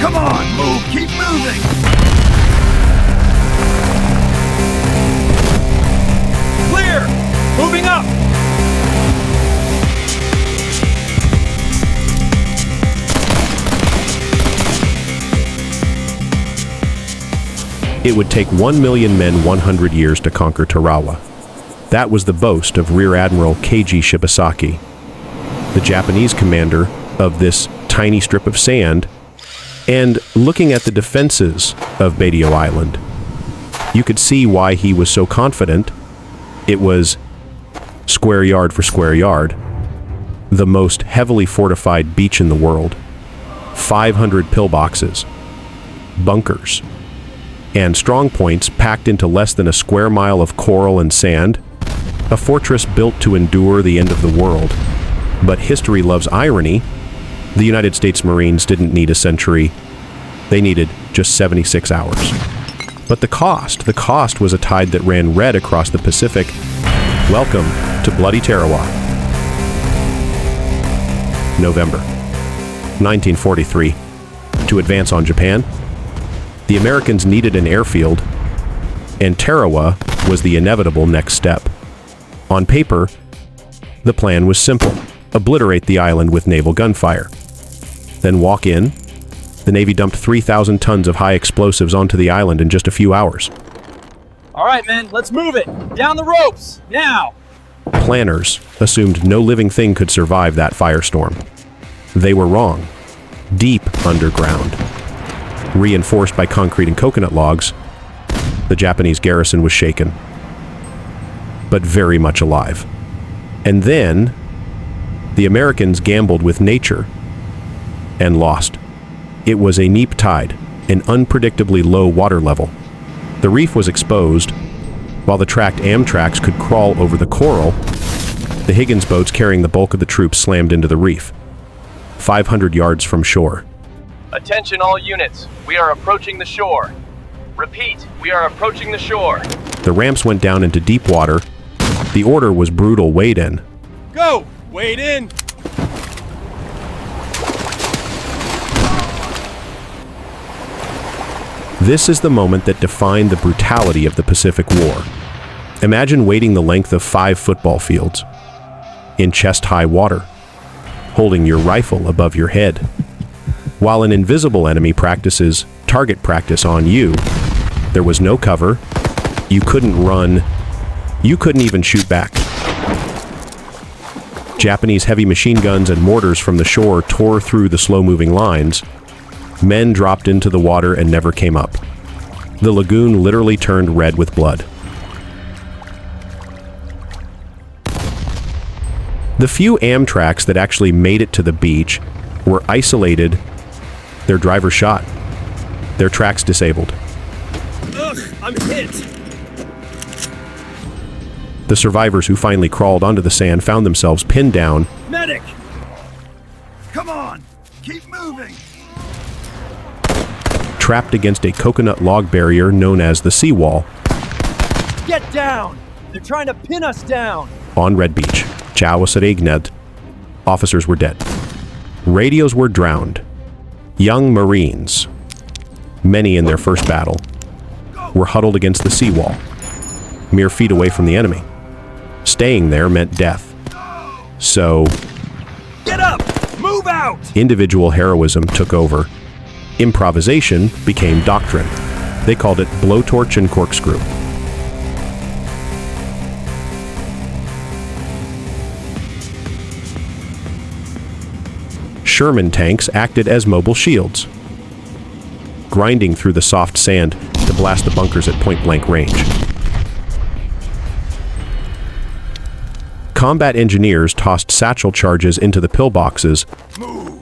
Come on, move, keep moving! Clear! Moving up! It would take 1 million men 100 years to conquer Tarawa. That was the boast of Rear Admiral Keiji Shibasaki, the Japanese commander of this tiny strip of sand. And looking at the defenses of Betio Island, you could see why he was so confident. It was square yard for square yard, the most heavily fortified beach in the world, 500 pillboxes, bunkers, and strong points packed into less than a square mile of coral and sand, a fortress built to endure the end of the world. But history loves irony. The United States Marines didn't need a century. They needed just 76 hours. But the cost was a tide that ran red across the Pacific. Welcome to Bloody Tarawa. November 1943. To advance on Japan, the Americans needed an airfield, and Tarawa was the inevitable next step. On paper, the plan was simple: obliterate the island with naval gunfire. Then walk in. The Navy dumped 3,000 tons of high explosives onto the island in just a few hours. All right, men, let's move it! Down the ropes, now! Planners assumed no living thing could survive that firestorm. They were wrong. Deep underground, reinforced by concrete and coconut logs, the Japanese garrison was shaken, but very much alive. And then, the Americans gambled with nature and lost. It was a neap tide, an unpredictably low water level. The reef was exposed, while the tracked Amtraks could crawl over the coral. The Higgins boats carrying the bulk of the troops slammed into the reef, 500 yards from shore. Attention all units, we are approaching the shore. Repeat, we are approaching the shore. The ramps went down into deep water. The order was brutal: wade in. Go! Wade in! This is the moment that defined the brutality of the Pacific War. Imagine wading the length of 5 football fields, in chest-high water, holding your rifle above your head, while an invisible enemy practices target practice on you. There was no cover. You couldn't run. You couldn't even shoot back. Japanese heavy machine guns and mortars from the shore tore through the slow-moving lines. Men dropped into the water and never came up. The lagoon literally turned red with blood. The few Amtraks that actually made it to the beach were isolated, their driver shot, their tracks disabled. Ugh, I'm hit! The survivors who finally crawled onto the sand found themselves pinned down. Medic! Come on, keep moving! Trapped against a coconut log barrier known as the seawall. Get down! They're trying to pin us down! On Red Beach, Chawasaregned, officers were dead. Radios were drowned. Young Marines, many in their first battle, were huddled against the seawall, mere feet away from the enemy. Staying there meant death. So, Get up! Move out! individual heroism took over. Improvisation became doctrine. They called it Blowtorch and Corkscrew. Sherman tanks acted as mobile shields, grinding through the soft sand to blast the bunkers at point-blank range. Combat engineers tossed satchel charges into the pillboxes. Move!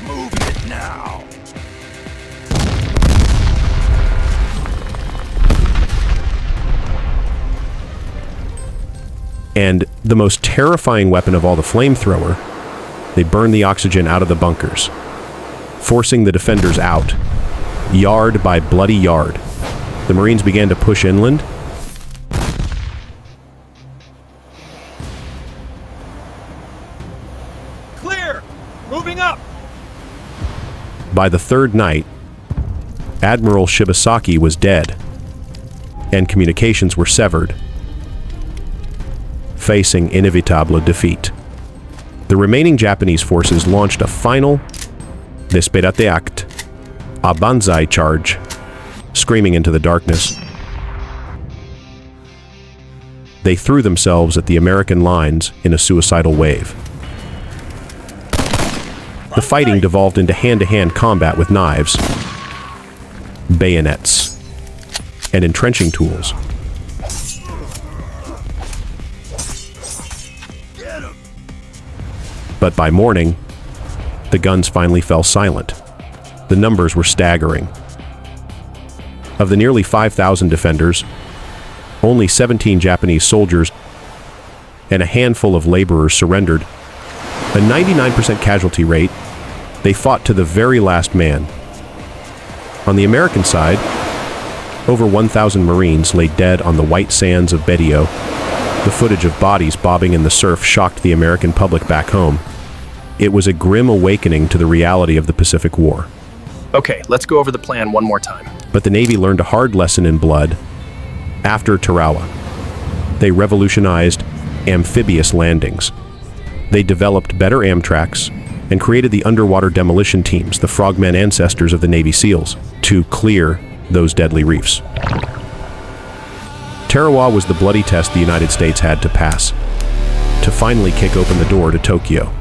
Move it now! And the most terrifying weapon of all, the flamethrower, they burned the oxygen out of the bunkers, forcing the defenders out, yard by bloody yard. The Marines began to push inland. Moving up! By the third night, Admiral Shibasaki was dead, and communications were severed, facing inevitable defeat. The remaining Japanese forces launched a final Desperate Act, a banzai charge, screaming into the darkness. They threw themselves at the American lines in a suicidal wave. The fighting devolved into hand-to-hand combat with knives, bayonets, and entrenching tools. But by morning, the guns finally fell silent. The numbers were staggering. Of the nearly 5,000 defenders, only 17 Japanese soldiers and a handful of laborers surrendered. A 99% casualty rate, they fought to the very last man. On the American side, over 1,000 Marines lay dead on the white sands of Betio. The footage of bodies bobbing in the surf shocked the American public back home. It was a grim awakening to the reality of the Pacific War. Okay, let's go over the plan one more time. But the Navy learned a hard lesson in blood after Tarawa. They revolutionized amphibious landings. They developed better Amtraks and created the underwater demolition teams, the frogmen ancestors of the Navy SEALs, to clear those deadly reefs. Tarawa was the bloody test the United States had to pass to finally kick open the door to Tokyo.